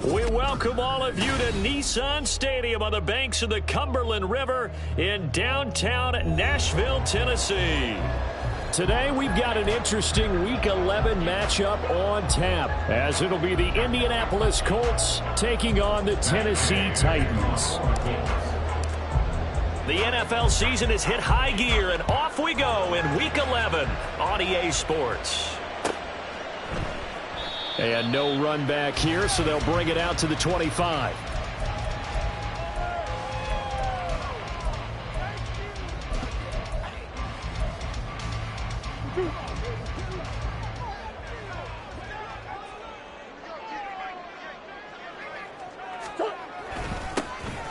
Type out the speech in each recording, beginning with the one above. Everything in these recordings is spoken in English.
We welcome all of you to Nissan Stadium on the banks of the Cumberland River in downtown Nashville, Tennessee. Today we've got an interesting Week 11 matchup on tap, as it'll be the Indianapolis Colts taking on the Tennessee Titans. The NFL season has hit high gear, and off we go in Week 11 on EA Sports. And no run back here, so they'll bring it out to the 25.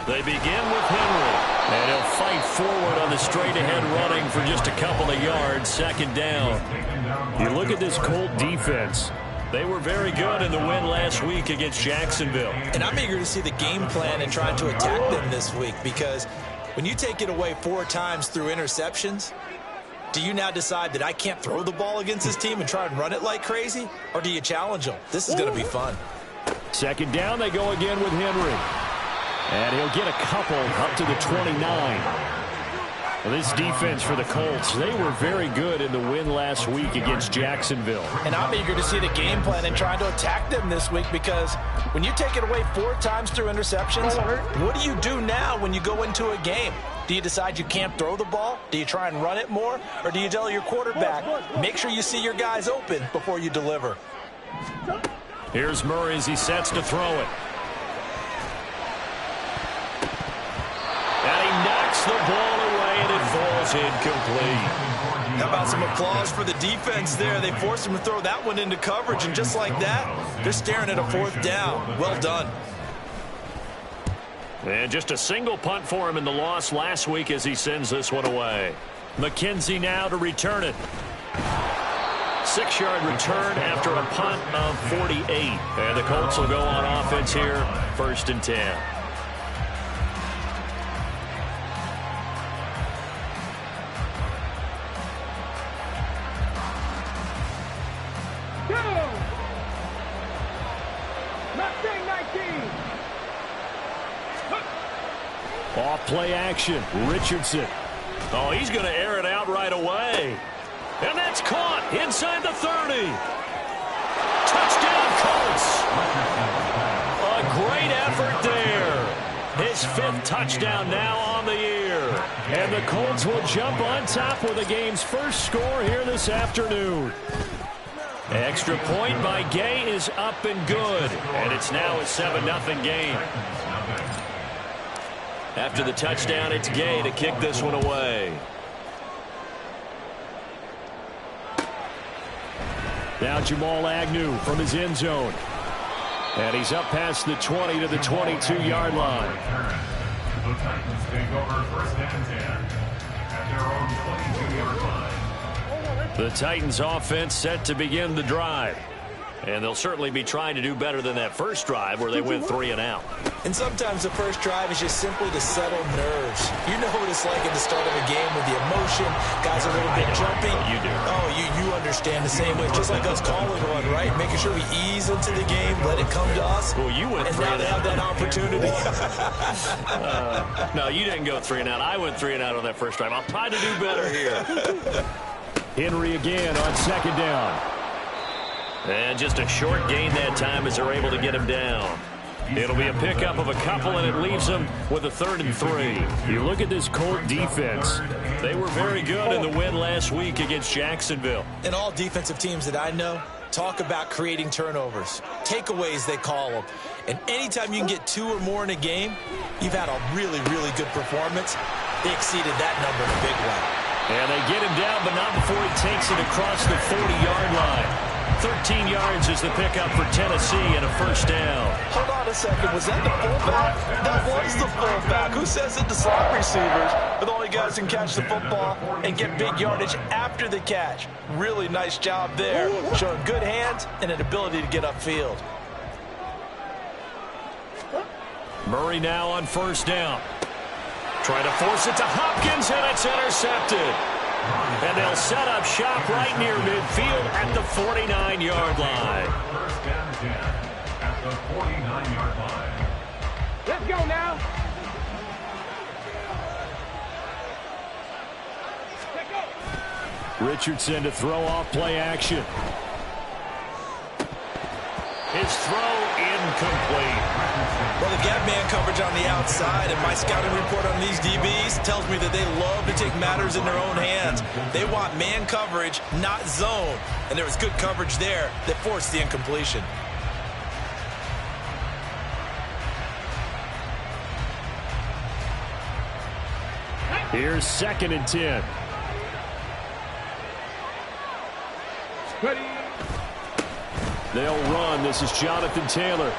They begin with Henry, and he'll fight forward on the straight-ahead running for just a couple of yards, second down. You look at this Colt defense. They were very good in the win last week against Jacksonville. And I'm eager to see the game plan and trying to attack them this week, because when you take it away 4 times through interceptions, do you now decide that I can't throw the ball against this team and try and run it like crazy? Or do you challenge them? This is going to be fun. Second down, they go again with Henry. And he'll get a couple up to the 29. Well, this defense for the Colts, they were very good in the win last week against Jacksonville. And I'm eager to see the game plan and trying to attack them this week, because when you take it away 4 times through interceptions, what do you do now when you go into a game? Do you decide you can't throw the ball? Do you try and run it more? Or do you tell your quarterback, make sure you see your guys open before you deliver? Here's Murray as he sets to throw it. And he knocks the ball away, and it falls incomplete. How about some applause for the defense there? They forced him to throw that one into coverage, and just like that, they're staring at a 4th down. Well done. And just a single punt for him in the loss last week as he sends this one away. McKenzie now to return it. 6-yard return after a punt of 48. And the Colts will go on offense here, 1st and 10. Off play action, Richardson. Oh, he's going to air it out right away. And that's caught inside the 30. Touchdown, Colts. A great effort there. His 5th touchdown now on the year. And the Colts will jump on top with the game's first score here this afternoon. Extra point by Gay is up and good. And it's now a 7-0 game. After the touchdown, it's Gay to kick this one away. Now Jamal Agnew from his end zone. And he's up past the 20 to the 22-yard line. The Titans take over 1st and 10 at their own 22-yard line. The Titans offense set to begin the drive. And they'll certainly be trying to do better than that first drive where they went 3 and out. And sometimes the first drive is just simply to settle nerves. You know what it's like at the start of a game with the emotion. Guys are a little bit jumpy. You do. Oh, you understand the same way. Just like us calling one, right? Making sure we ease into the game, let it come to us. Well, you went 3 and out. And now they have that opportunity. No, you didn't go 3 and out. I went 3 and out on that first drive. I'll try to do better here. Henry again on 2nd down. And just a short gain that time as they're able to get him down. It'll be a pickup of a couple, and it leaves them with a 3rd and 3. You look at this Colt defense. They were very good in the win last week against Jacksonville. And all defensive teams that I know talk about creating turnovers. Takeaways, they call them. And anytime you can get 2 or more in a game, you've had a really, really good performance. They exceeded that number in a big way. And they get him down, but not before he takes it across the 40-yard line. 13 yards is the pickup for Tennessee and a 1st down. Hold on a second. Was that the fullback? That was the fullback. Who says that the slot receivers are the only guys who can catch the football and get big yardage after the catch? Really nice job there. Showing good hands and an ability to get upfield. Murray now on 1st down. Trying to force it to Hopkins, and it's intercepted. And they'll set up shop right near midfield at the 49-yard line. 1st and 10 at the 49-yard Go now. Richardson to throw off play action. His throw incomplete. Well, they've got man coverage on the outside, and my scouting report on these DBs tells me that they love to take matters in their own hands. They want man coverage, not zone. And there was good coverage there that forced the incompletion. Here's 2nd and 10. Ready. They'll run. This is Jonathan Taylor.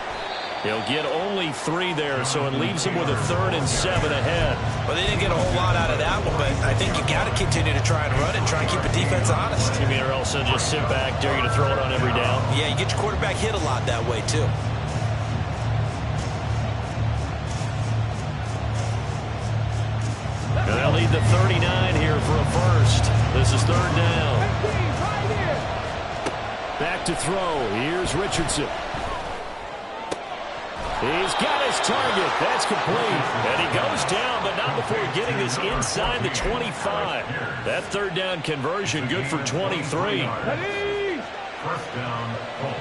He'll get only 3 there, so it leaves him with a 3rd and 7 ahead. Well, they didn't get a whole lot out of that one, but I think you got to continue to try and run it, try and keep the defense honest. You mean, or else they'll just sit back, dare you to throw it on every down? Yeah, you get your quarterback hit a lot that way, too. And they'll lead the 39 here for a first. This is 3rd down. Back to throw. Here's Richardson. He's got his target. That's complete. And he goes down, but not before getting this inside the 25. That 3rd down conversion good for 23. First down, Colts.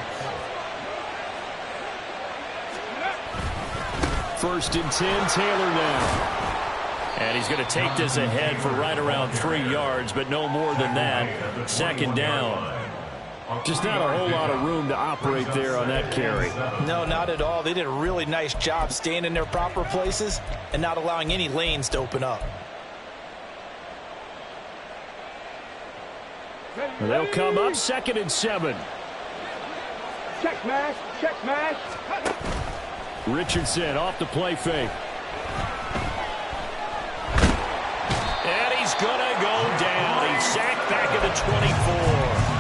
1st and 10, Taylor now. And he's going to take this ahead for right around 3 yards, but no more than that. 2nd down. Just not a whole lot of room to operate there on that carry. No, not at all. They did a really nice job staying in their proper places and not allowing any lanes to open up. And they'll come up 2nd and 7. Check match. Check match. Richardson off the play fake. And he's going to go down. He's sacked back at the 24.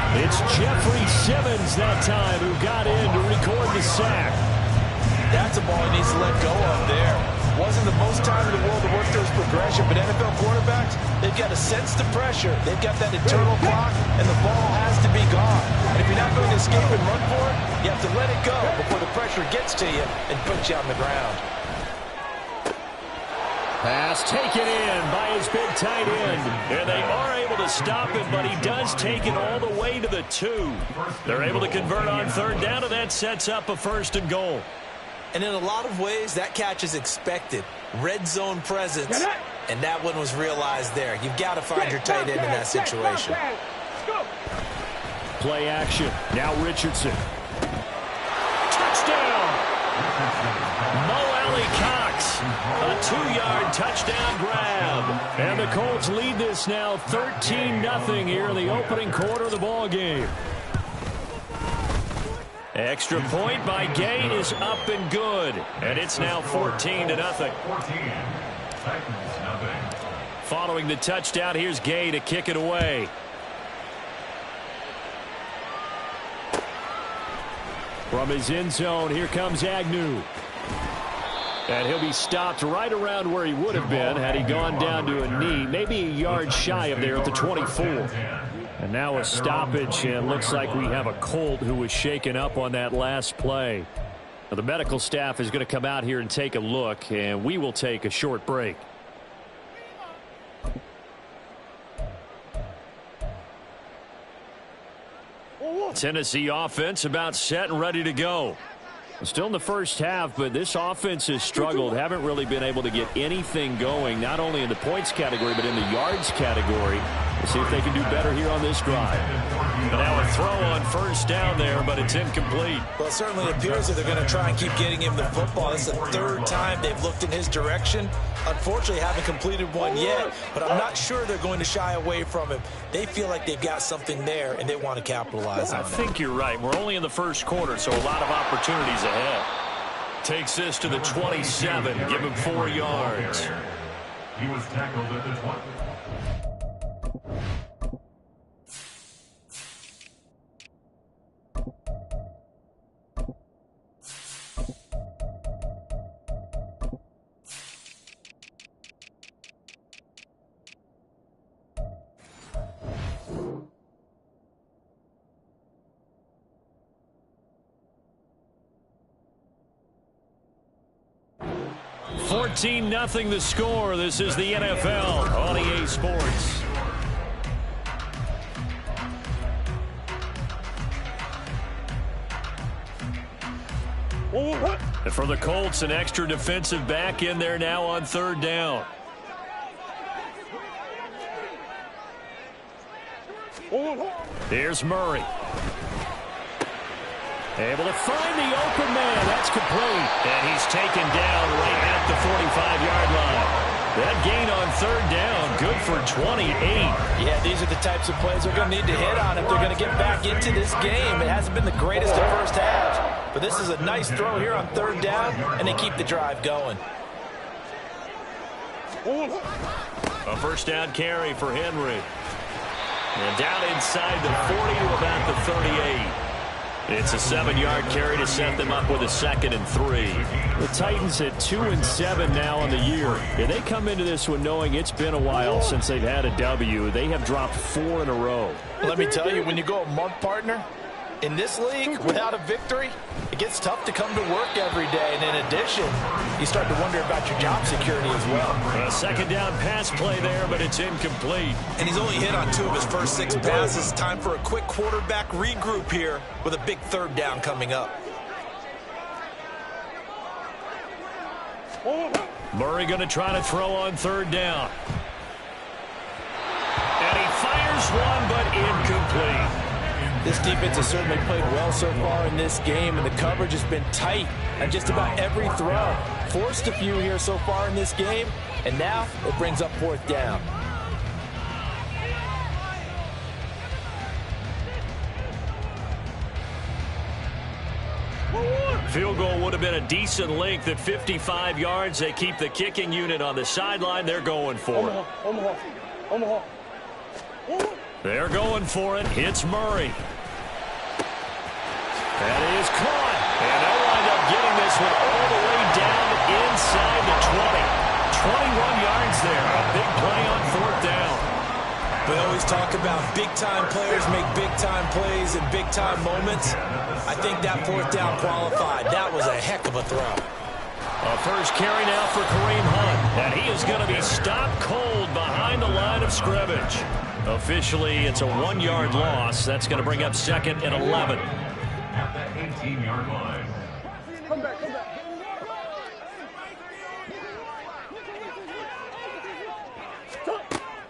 It's Jeffrey Simmons that time who got in to record the sack. That's a ball he needs to let go of there. Wasn't the most time in the world to work those progression, but NFL quarterbacks, they've got to sense the pressure. They've got that internal clock, and the ball has to be gone. And if you're not going to escape and run for it, you have to let it go before the pressure gets to you and puts you on the ground. Pass taken in by his big tight end. And they are able to stop him, but he does take it all the way to the 2. They're able to convert on 3rd down, and that sets up a 1st and goal. And in a lot of ways, that catch is expected. Red zone presence, and that one was realized there. You've got to find your tight end in that situation. Play action. Now Richardson. Touchdown! Mo Cox, a 2-yard touchdown grab. And the Colts lead this now 13-0 here in the opening quarter of the ball game. Extra point by Gay is up and good. And it's now 14-0. 14. Following the touchdown, here's Gay to kick it away. From his end zone, here comes Agnew. And he'll be stopped right around where he would have been had he gone down to a knee, maybe a yard shy of there at the 24. And now a stoppage, and looks like we have a Colt who was shaken up on that last play. Now, the medical staff is going to come out here and take a look, and we will take a short break. Tennessee offense about set and ready to go. Still in the first half, but this offense has struggled. Haven't really been able to get anything going, not only in the points category, but in the yards category. We'll see if they can do better here on this drive. And now a throw on 1st down there, but it's incomplete. Well, it certainly appears that they're going to try and keep getting him the football. This is the 3rd time they've looked in his direction. Unfortunately, haven't completed one yet, but I'm not sure they're going to shy away from him. They feel like they've got something there, and they want to capitalize on it. I think you're right. We're only in the first quarter, so a lot of opportunities ahead. Takes this to the 27. Give him 4 yards. He was tackled at the 20. 14-0 the score. This is the NFL on EA Sports. And for the Colts, an extra defensive back in there now on third down. Here's Murray. Able to find the open man. That's complete. And he's taken down right at the 45-yard line. That gain on third down, good for 28. Yeah, these are the types of plays they're going to need to hit on if they're going to get back into this game. It hasn't been the greatest of first halves, but this is a nice throw here on third down, and they keep the drive going. A first down carry for Henry. And down inside the 40 to about the 38. It's a 7-yard carry to set them up with a 2nd and 3. The Titans at 2-7 now on the year. And they come into this one knowing it's been a while since they've had a W. They have dropped 4 in a row. Let me tell you, when you go a month, partner, in this league, without a victory, it gets tough to come to work every day. And in addition, you start to wonder about your job security as well. A second down pass play there, but it's incomplete. And he's only hit on 2 of his first 6 passes. Time for a quick quarterback regroup here with a big third down coming up. Murray going to try to throw on third down. And he fires one, but incomplete. This defense has certainly played well so far in this game, and the coverage has been tight on just about every throw. Forced a few here so far in this game, and now it brings up fourth down. Field goal would have been a decent length at 55 yards. They keep the kicking unit on the sideline. They're going for it. They're going for it. Hits Murray. That is caught. And they'll wind up getting this one all the way down inside the 20. 21 yards there. A big play on fourth down. We always talk about big-time players make big-time plays in big-time moments. I think that fourth down qualified. That was a heck of a throw. A first carry now for Kareem Hunt. And he is going to be stopped cold behind the line of scrimmage. Officially, it's a 1-yard loss. That's going to bring up 2nd and 11. At the 18-yard line. Come back, come back.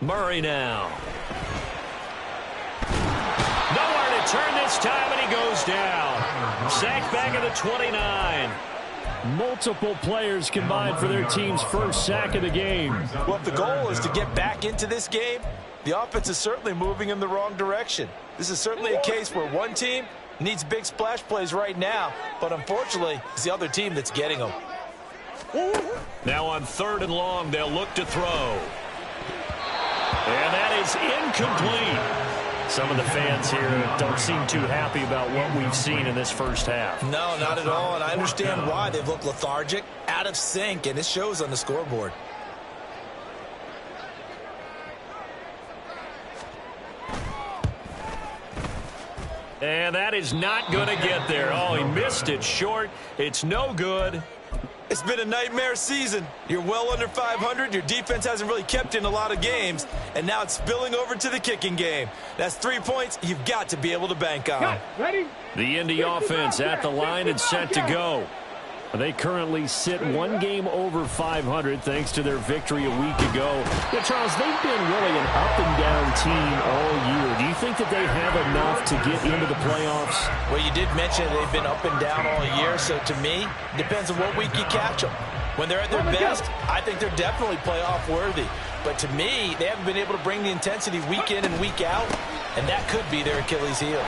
Murray now. Nowhere to turn this time, and he goes down. Sacked back at the 29. Multiple players combined for their team's first sack of the game. Well, if the goal is to get back into this game, the offense is certainly moving in the wrong direction. This is certainly a case where one team needs big splash plays right now, but unfortunately, it's the other team that's getting them. Now on 3rd and long, they'll look to throw. And that is incomplete. Some of the fans here don't seem too happy about what we've seen in this first half. No, not at all, and I understand why. They've looked lethargic, out of sync, and it shows on the scoreboard. And that is not going to get there. Oh, he missed it short. It's no good. It's been a nightmare season. You're well under 500. Your defense hasn't really kept in a lot of games, and now it's spilling over to the kicking game. That's 3 points you've got to be able to bank on. Ready? The Indy offense at the line and set to go. They currently sit 1 game over 500 thanks to their victory a week ago. Yeah, Charles, they've been really an up-and-down team all year. Do you think that they have enough to get into the playoffs? Well, you did mention they've been up and down all year, so to me, it depends on what week you catch them. When they're at their best, I think they're definitely playoff worthy. But to me, they haven't been able to bring the intensity week in and week out, and that could be their Achilles heel.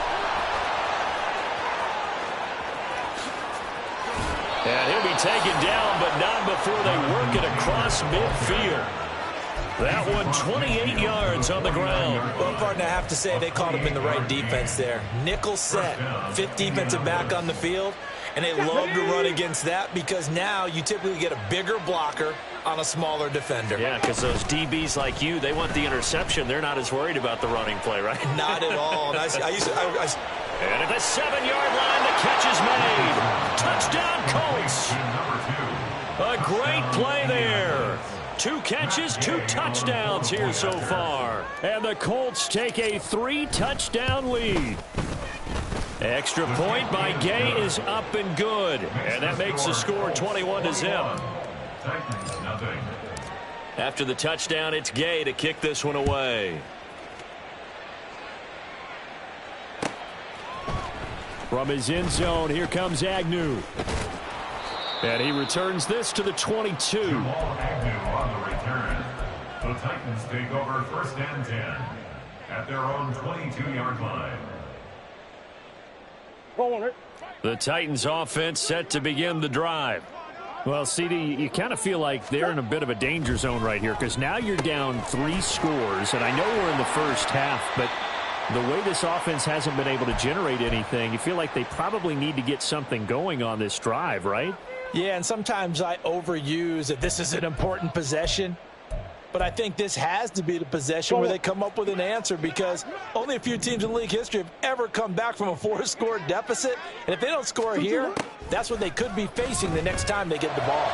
And he'll be taken down, but not before they work it across midfield. That one 28 yards on the ground. Well, partner, I have to say they caught him in the right defense there. Nickel set, 5th defensive back on the field, and they love to run against that because now you typically get a bigger blocker on a smaller defender. Yeah, because those DBs like you, they want the interception. They're not as worried about the running play, right? Not at all. And and at the 7-yard line, the catch is made. Touchdown, Colts. A great play 2 catches, 2 touchdowns here so far. And the Colts take a 3-touchdown lead. Extra point by Gay is up and good. And that makes the score 21-0. After the touchdown, it's Gay to kick this one away. From his end zone, here comes Agnew. And he returns this to the 22. Agnew on the return. The Titans take over 1st and 10 at their own 22-yard line. The Titans offense set to begin the drive. Well, CD, you kind of feel like they're in a bit of a danger zone right here because now you're down 3 scores, and I know we're in the first half, but the way this offense hasn't been able to generate anything, you feel like they probably need to get something going on this drive, right? Yeah, and sometimes I overuse that this is an important possession. But I think this has to be the possession where they come up with an answer because only a few teams in league history have ever come back from a 4-score deficit. And if they don't score here, that's what they could be facing the next time they get the ball.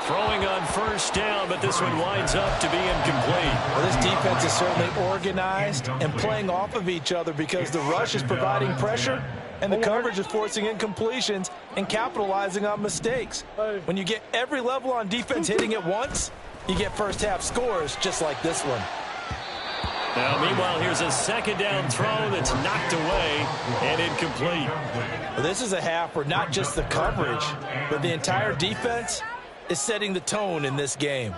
Throwing on 1st down, but this one winds up to be incomplete. Well, this defense is certainly organized and playing off of each other because the rush is providing pressure and the coverage is forcing incompletions and capitalizing on mistakes. When you get every level on defense hitting at once, you get first half scores just like this one. Now, meanwhile, here's a 2nd down throw that's knocked away and incomplete. Well, this is a half where not just the coverage, but the entire defense is setting the tone in this game.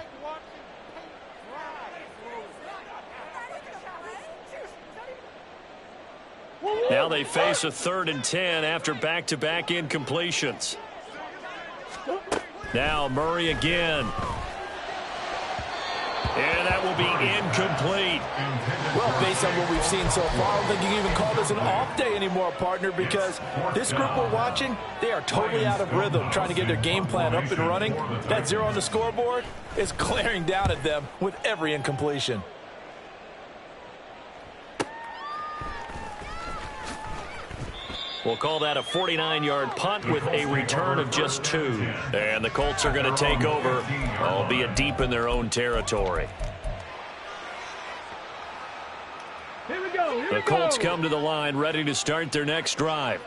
Now they face a 3rd and 10 after back-to-back incompletions. Now Murray again. And that will be incomplete. Well, based on what we've seen so far, I don't think you can even call this an off day anymore, partner, because this group we're watching, they are totally out of rhythm, trying to get their game plan up and running. That 0 on the scoreboard is glaring down at them with every incompletion. We'll call that a 49-yard punt with a return of just 2. And the Colts are going to take over, albeit deep in their own territory. Here we go. The Colts come to the line ready to start their next drive.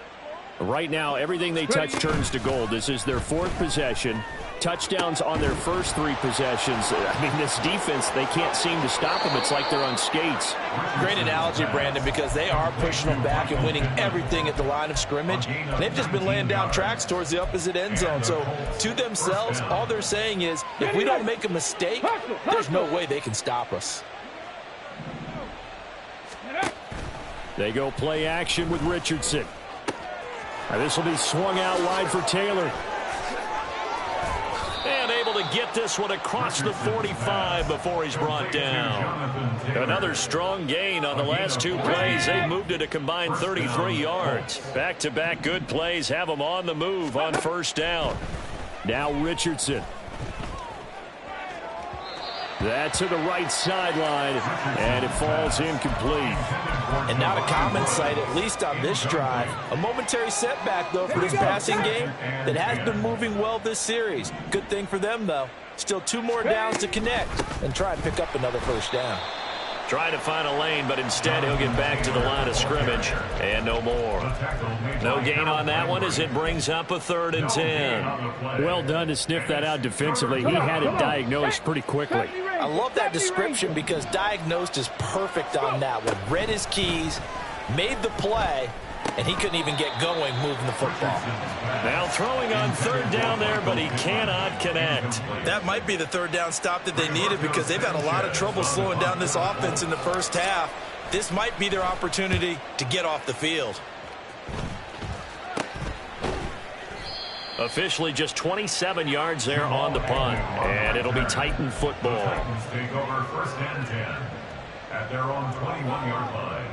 Right now, everything they touch turns to gold. This is their 4th possession. Touchdowns on their first 3 possessions. I mean, this defense, they can't seem to stop them. It's like they're on skates. Great analogy, Brandon, because they are pushing them back and winning everything at the line of scrimmage. They've just been laying down tracks towards the opposite end zone. So, to themselves, all they're saying is, if we don't make a mistake, there's no way they can stop us. They go play action with Richardson. Now, this will be swung out wide for Taylor. And able to get this one across the 45 before he's brought down. Another strong gain on the last 2 plays. They've moved it a combined 33 yards. Back-to-back good plays have them on the move on 1st down. Now Richardson. That to the right sideline, and it falls incomplete. And not a common sight, at least on this drive. A momentary setback, though, for this passing game that has been moving well this series. Good thing for them, though. Still 2 more downs to connect and try and pick up another 1st down. Trying to find a lane, but instead he'll get back to the line of scrimmage, and no more. No gain on that one as it brings up a 3rd and 10. Well done to sniff that out defensively. He had it diagnosed pretty quickly. I love that description because diagnosed is perfect on that one. Read his keys, made the play, and he couldn't even get going moving the football. Now throwing on 3rd down there, but he cannot connect. That might be the 3rd down stop that they needed because they've had a lot of trouble slowing down this offense in the first half. This might be their opportunity to get off the field. Officially just 27 yards there on the punt, and it'll be Titan football. The Titans take over 1st and 10 at their own 21-yard line.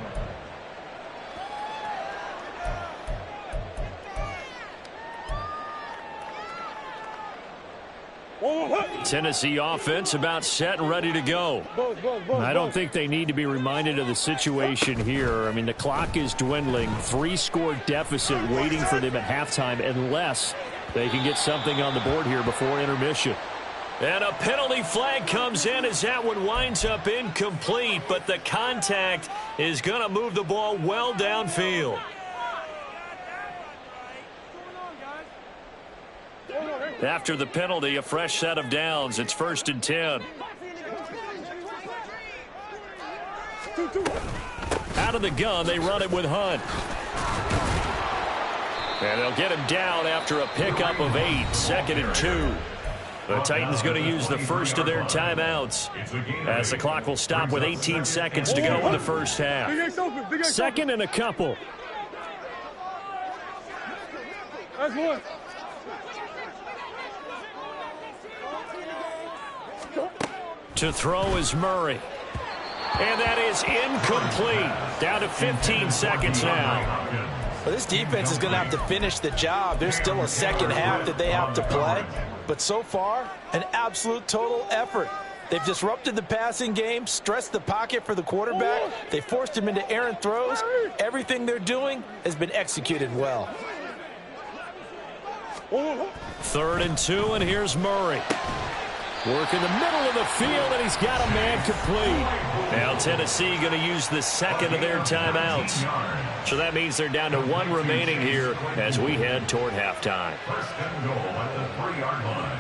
Tennessee offense about set and ready to go. I don't think they need to be reminded of the situation here. I mean, the clock is dwindling. 3-score deficit waiting for them at halftime unless they can get something on the board here before intermission. And a penalty flag comes in as that one winds up incomplete, but the contact is going to move the ball well downfield. After the penalty, a fresh set of downs. It's 1st and 10. Out of the gun, they run it with Hunt. And they'll get him down after a pickup of 8, 2nd and 2. The Titans going to use the first of their timeouts as the clock will stop with 18 seconds to go in the first half. 2nd and a couple. That's one. To throw is Murray. And that is incomplete. Down to 15 seconds now. Well, this defense is going to have to finish the job. There's still a second half that they have to play. But so far, an absolute total effort. They've disrupted the passing game, stressed the pocket for the quarterback. They forced him into errant throws. Everything they're doing has been executed well. 3rd and 2, and here's Murray. Work in the middle of the field, and he's got a man complete. Now Tennessee going to use the second of their timeouts. So that means they're down to 1 remaining here as we head toward halftime. 1st and goal at the 3-yard line.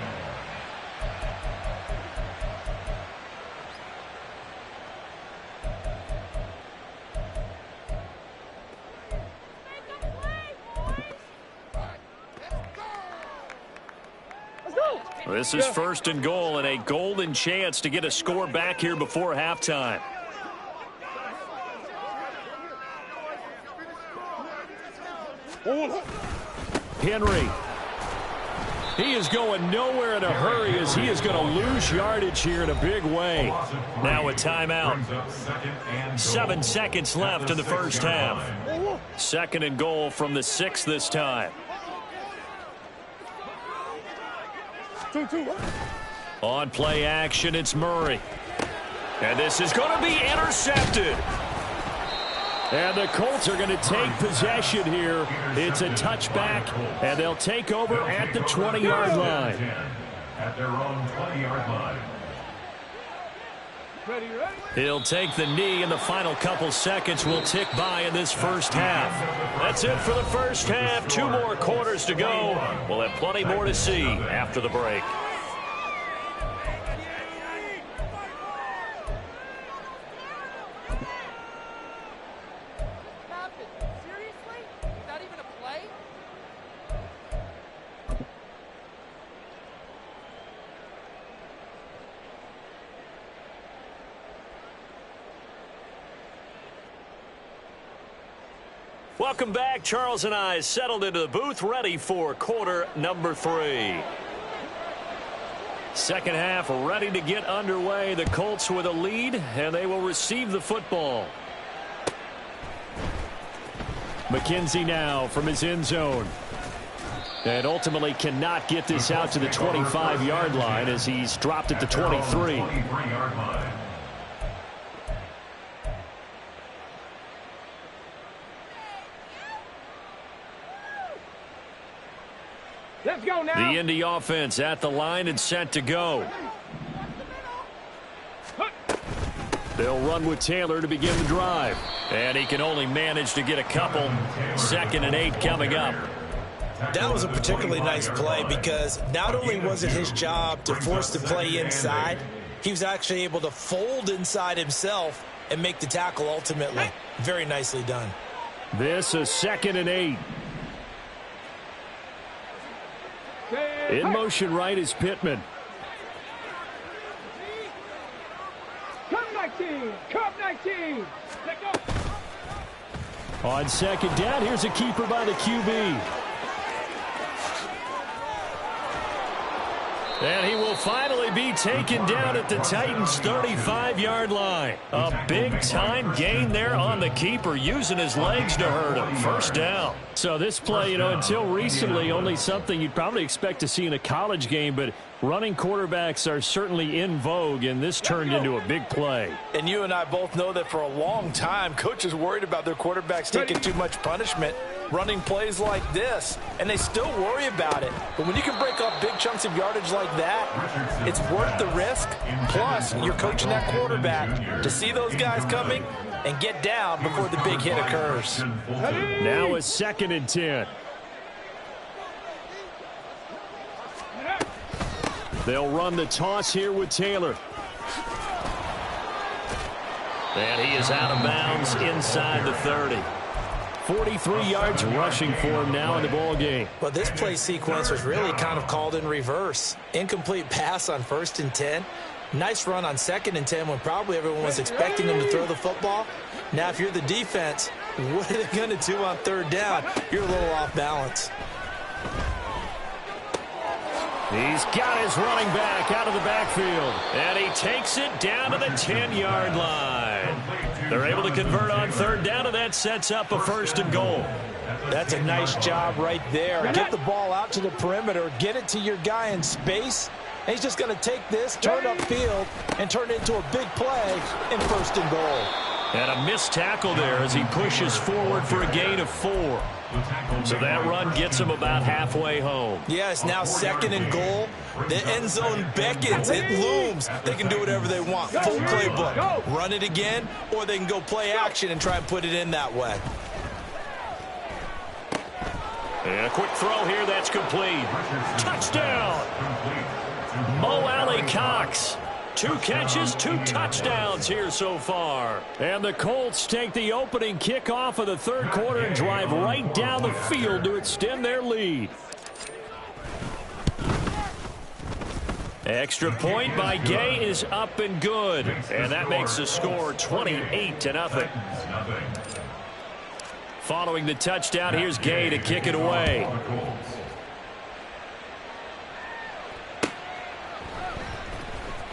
This is 1st and goal and a golden chance to get a score back here before halftime. Henry. He is going nowhere in a hurry as he is going to lose yardage here in a big way. Now a timeout. 7 seconds left in the first half. 2nd and goal from the 6 this time. On play action, it's Murray. And this is going to be intercepted. And the Colts are going to take possession here. It's a touchback, and they'll take over at the 20-yard line. At their own 20-yard line. He'll take the knee, and the final couple seconds will tick by in this first half. That's it for the first half. 2 more quarters to go. We'll have plenty more to see after the break. Welcome back. Charles and I settled into the booth, ready for quarter number 3. Second half ready to get underway. The Colts with a lead, and they will receive the football. McKenzie now from his end zone. And ultimately cannot get this out to the 25-yard line as he's dropped at the 23. Let's go now. The Indy offense at the line and set to go. They'll run with Taylor to begin the drive. And he can only manage to get a couple. 2nd and 8 coming up. That was a particularly nice play because not only was it his job to force the play inside, he was actually able to fold inside himself and make the tackle ultimately. Very nicely done. This is 2nd and 8. In motion right is Pittman. Come 19. Come 19. Let go. On 2nd down, here's a keeper by the QB. And he will finally be taken down at the Titans' 35-yard line. A big-time gain there on the keeper, using his legs to hurt him. First down. So this play, until recently, only something you'd probably expect to see in a college game, but running quarterbacks are certainly in vogue, and this turned into a big play. And you and I both know that for a long time, coaches worried about their quarterbacks taking too much punishment, running plays like this, and they still worry about it. But when you can break up big chunks of yardage like like that, it's worth the risk. Plus, you're coaching that quarterback to see those guys coming and get down before the big hit occurs. Now it's 2nd and 10. They'll run the toss here with Taylor. And he is out of bounds inside the 30. 43 yards rushing for him now in the ball game. But this play sequence was really kind of called in reverse. Incomplete pass on 1st and 10. Nice run on 2nd and 10 when probably everyone was expecting him to throw the football. Now, if you're the defense, what are they going to do on 3rd down? You're a little off balance. He's got his running back out of the backfield. And he takes it down to the 10-yard line. They're able to convert on 3rd down, and that sets up a 1st and goal. That's a nice job right there. Get the ball out to the perimeter, get it to your guy in space, and he's just going to take this, turn upfield, and turn it into a big play in 1st and goal. And a missed tackle there as he pushes forward for a gain of 4. So that run gets him about halfway home. Yeah, it's now 2nd and goal. The end zone beckons. It looms. They can do whatever they want. Full playbook. Run it again, or they can go play action and try and put it in that way. And a quick throw here. That's complete. Touchdown. Mo Alley Cox. 2 catches, 2 touchdowns here so far. And the Colts take the opening kickoff of the 3rd quarter and drive right down the field to extend their lead. Extra point by Gay is up and good. And that makes the score 28-0. Following the touchdown, here's Gay to kick it away.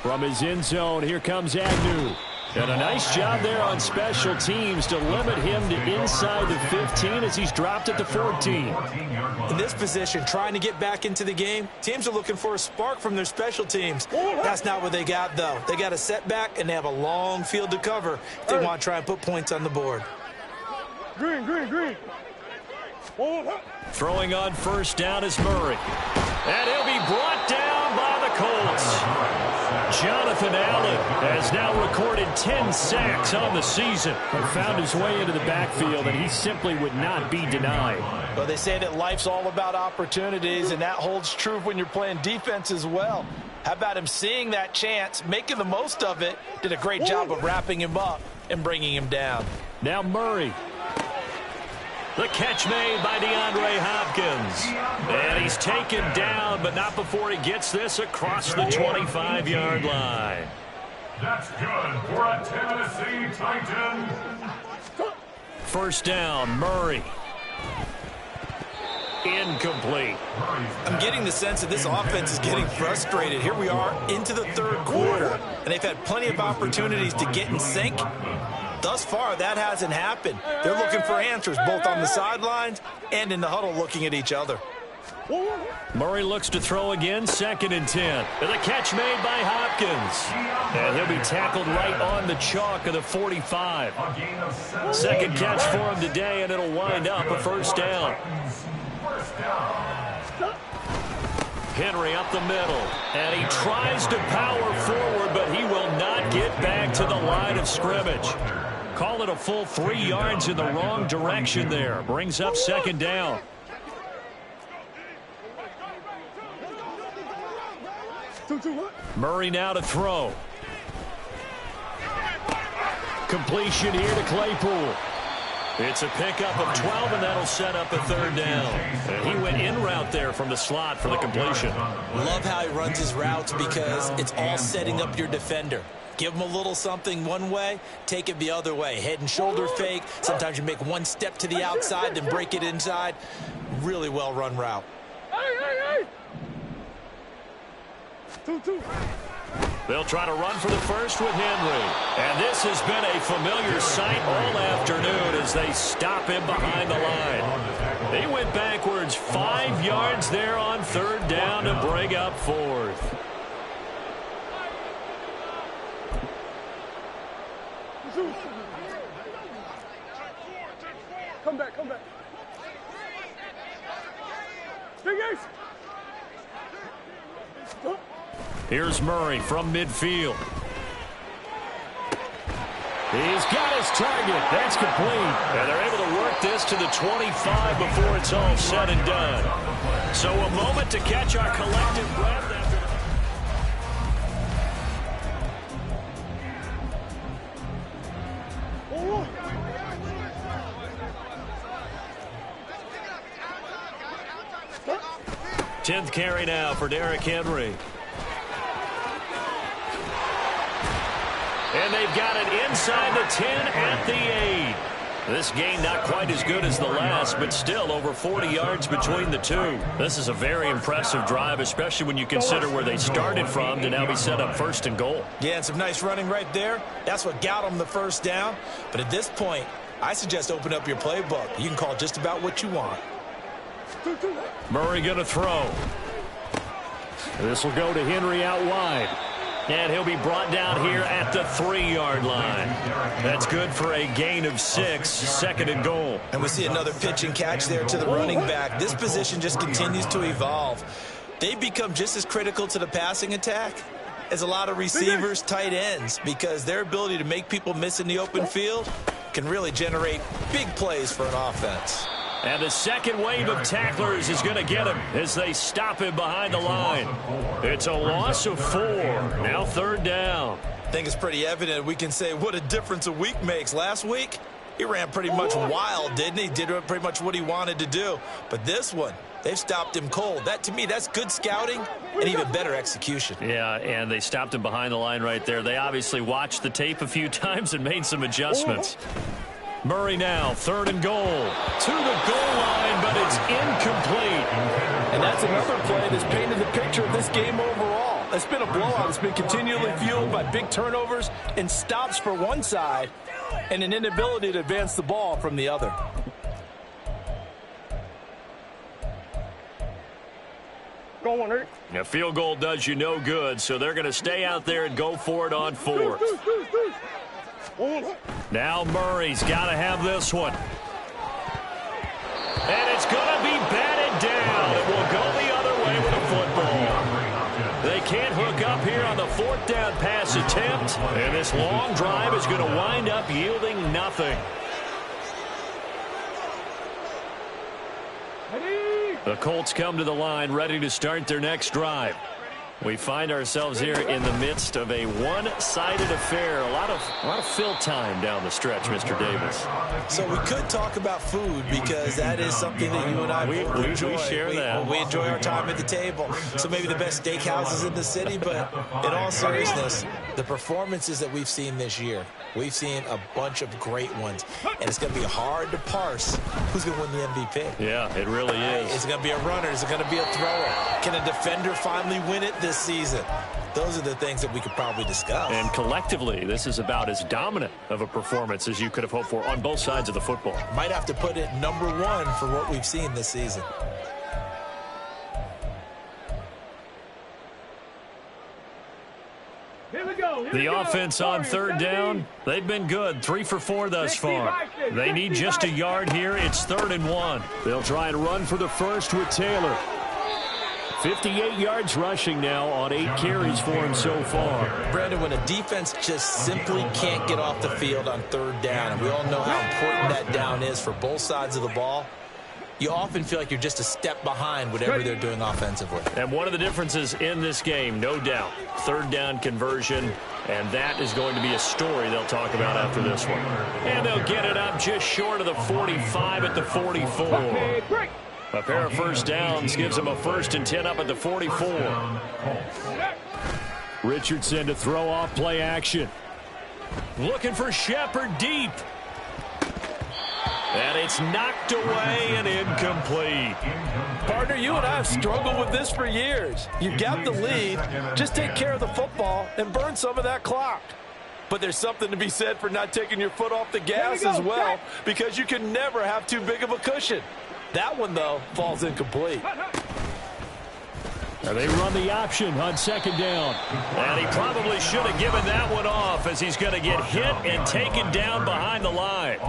From his end zone, here comes Agnew. And a nice job there on special teams to limit him to inside the 15 as he's dropped at the 14. In this position, trying to get back into the game, teams are looking for a spark from their special teams. That's not what they got, though. They got a setback, and they have a long field to cover if they want to try and put points on the board. Green. Throwing on 1st down is Murray. And he'll be brought down by the Colts. Jonathan Allen has now recorded 10 sacks on the season. He found his way into the backfield, and he simply would not be denied. Well, they say that life's all about opportunities, and that holds true when you're playing defense as well. How about him seeing that chance, making the most of it, did a great job of wrapping him up and bringing him down. Now Murray. The catch made by DeAndre Hopkins. And he's taken down, but not before he gets this across the 25-yard line. That's good for a Tennessee Titan. 1st down, Murray. Incomplete. I'm getting the sense that this offense is getting frustrated. Here we are into the 3rd quarter, and they've had plenty of opportunities to get in sync. Thus far, that hasn't happened. They're looking for answers both on the sidelines and in the huddle looking at each other. Murray looks to throw again, 2nd and 10. And the catch made by Hopkins. And he'll be tackled right on the chalk of the 45. 2nd catch for him today, and it'll wind up a 1st down. Henry up the middle, and he tries to power forward, but he will not get back to the line of scrimmage. Call it a full 3 yards in the wrong direction there. Brings up 2nd down. Murray now to throw. Completion here to Claypool. It's a pickup of 12, and that'll set up a 3rd down. And he went in route there from the slot for the completion. Love how he runs his routes because it's all setting up your defender. Give him a little something one way, take it the other way. Head and shoulder fake. Sometimes you make one step to the outside, then break it inside. Really well-run route. Hey! 2-2. They'll try to run for the 1st with Henry. And this has been a familiar sight all afternoon as they stop him behind the line. He went backwards 5 yards there on 3rd down to bring up 4th. Come back. Big Ace. Here's Murray from midfield. He's got his target. That's complete. And they're able to work this to the 25 before it's all said and done. So a moment to catch our collective breath after. 10th carry now for Derrick Henry. And they've got it inside the 10 at the 8. This game not quite as good as the last, but still over 40 yards between the two. This is a very impressive drive, especially when you consider where they started from to now be set up 1st and goal. Yeah, and some nice running right there. That's what got them the first down. But at this point, I suggest open up your playbook. You can call just about what you want. Murray going to throw. This will go to Henry out wide. And he'll be brought down here at the 3-yard line. That's good for a gain of 6, 2nd and goal. And we see another pitch and catch there to the running back. This position just continues to evolve. They become just as critical to the passing attack as a lot of receivers, tight ends, because their ability to make people miss in the open field can really generate big plays for an offense. And the second wave of tacklers is going to get him as they stop him behind the line. It's a loss of 4. Now 3rd down. I think it's pretty evident. We can say what a difference a week makes. Last week, he ran pretty much wild, didn't he? Did pretty much what he wanted to do. But this one, they've stopped him cold. That, to me, that's good scouting and even better execution. Yeah, and they stopped him behind the line right there. They obviously watched the tape a few times and made some adjustments. Murray now, 3rd and goal. To the goal line, but it's incomplete. And that's another play that's painted the picture of this game overall. It's been a blowout. It's been continually fueled by big turnovers and stops for one side and an inability to advance the ball from the other. Go on, Eric. A field goal does you no good, so they're going to stay out there and go for it on 4th. Now Murray's got to have this one. And it's going to be batted down. It will go the other way with a football. They can't hook up here on the 4th down pass attempt. And this long drive is going to wind up yielding nothing. The Colts come to the line ready to start their next drive. We find ourselves here in the midst of a one-sided affair. A lot of fill time down the stretch, Mr. Davis. So we could talk about food because that is something that you and I enjoy. We share that. We enjoy our time at the table. So maybe the best steakhouses in the city, but in all seriousness, the performances that we've seen this year, we've seen a bunch of great ones. And it's going to be hard to parse who's going to win the MVP. Yeah, it really is. Is it going to be a runner? Is it going to be a thrower? Can a defender finally win it this season? Those are the things that we could probably discuss. And collectively, this is about as dominant of a performance as you could have hoped for on both sides of the football. Might have to put it number 1 for what we've seen this season. The offense on 3rd down, they've been good. 3 for 4 thus far. They need just a yard here. It's 3rd and 1. They'll try and run for the first with Taylor. 58 yards rushing now on 8 carries for him so far. Brandon, when a defense just simply can't get off the field on 3rd down, and we all know how important that down is for both sides of the ball, you often feel like you're just a step behind whatever they're doing offensively. And one of the differences in this game, no doubt, 3rd down conversion, and that is going to be a story they'll talk about after this one. And they'll get it up just short of the 45 at the 44. A pair of first downs gives them a 1st and 10 up at the 44. Richardson to throw off play action. Looking for Shepard deep. And it's knocked away and incomplete. Partner, you and I have struggled with this for years. You've got the lead. Just take care of the football and burn some of that clock. But there's something to be said for not taking your foot off the gas as well, because you can never have too big of a cushion. That one, though, falls incomplete. They run the option on second down. And he probably should have given that one off as he's going to get hit and taken down behind the line.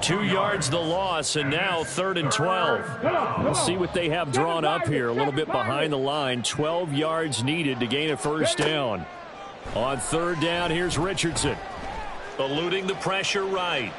2 yards the loss, and now 3rd and 12. We'll see what they have drawn up here. A little bit behind the line. 12 yards needed to gain a first down. On 3rd down, here's Richardson. Eluding the pressure right.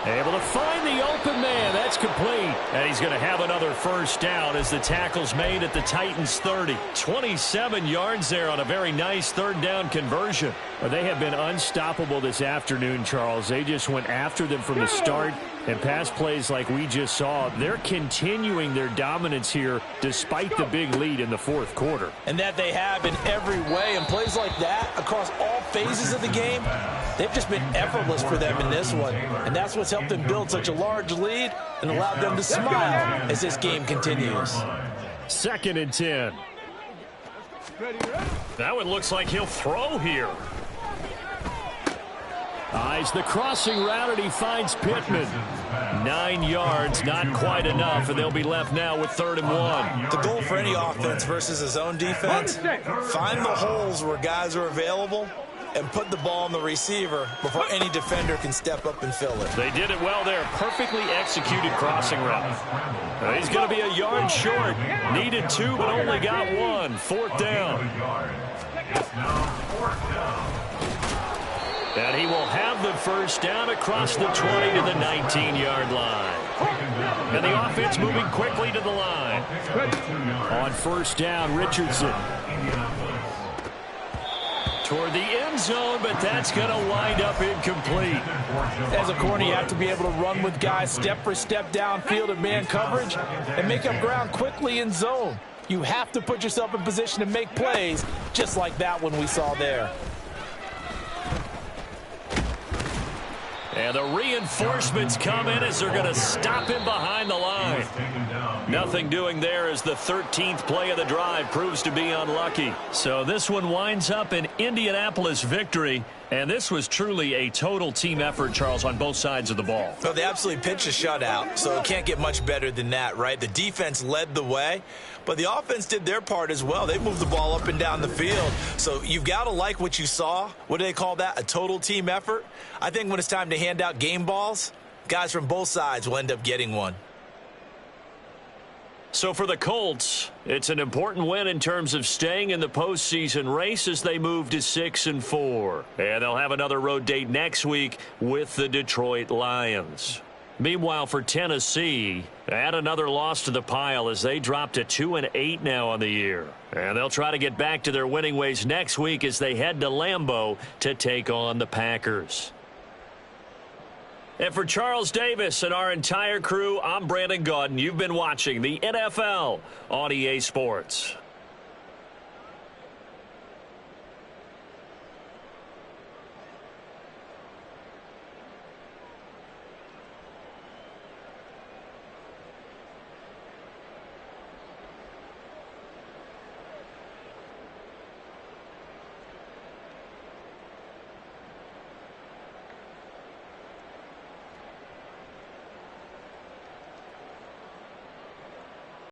Able to find the open man. That's complete. And he's going to have another first down as the tackle's made at the Titans' 30. 27 yards there on a very nice 3rd down conversion. Well, they have been unstoppable this afternoon, Charles. They just went after them from the start. And pass plays like we just saw, they're continuing their dominance here despite the big lead in the 4th quarter. And that they have in every way. And plays like that across all phases of the game, they've just been effortless for them in this one. And that's what's helped them build such a large lead and allowed them to smile as this game continues. 2nd and 10. That one looks like he'll throw here. Eyes the crossing route, and he finds Pittman. 9 yards, not quite enough, and they'll be left now with 3rd and 1. The goal for any offense versus a zone defense, find the holes where guys are available and put the ball on the receiver before any defender can step up and fill it. They did it well there. Perfectly executed crossing route. He's going to be a yard short. Needed 2, but only got 1. 4th down. It's now 4th down. And he will have the first down across the 20 to the 19-yard line. And the offense moving quickly to the line. On 1st down, Richardson. Toward the end zone, but that's going to wind up incomplete. As a corner, you have to be able to run with guys step for step downfield in man coverage and make up ground quickly in zone. You have to put yourself in position to make plays just like that one we saw there. And the reinforcements come in as they're going to stop him behind the line. Nothing doing there as the 13th play of the drive proves to be unlucky. So this one winds up an Indianapolis victory. And this was truly a total team effort, Charles, on both sides of the ball. Well, they absolutely pitched a shutout, so it can't get much better than that, right? The defense led the way, but the offense did their part as well. They moved the ball up and down the field. So you've got to like what you saw. What do they call that? A total team effort? I think when it's time to hand out game balls, guys from both sides will end up getting one. So for the Colts, it's an important win in terms of staying in the postseason race as they move to 6-4. And they'll have another road date next week with the Detroit Lions. Meanwhile, for Tennessee, add another loss to the pile as they drop to 2-8 now on the year. And they'll try to get back to their winning ways next week as they head to Lambeau to take on the Packers. And for Charles Davis and our entire crew, I'm Brandon Gaudin. You've been watching the NFL on EA Sports.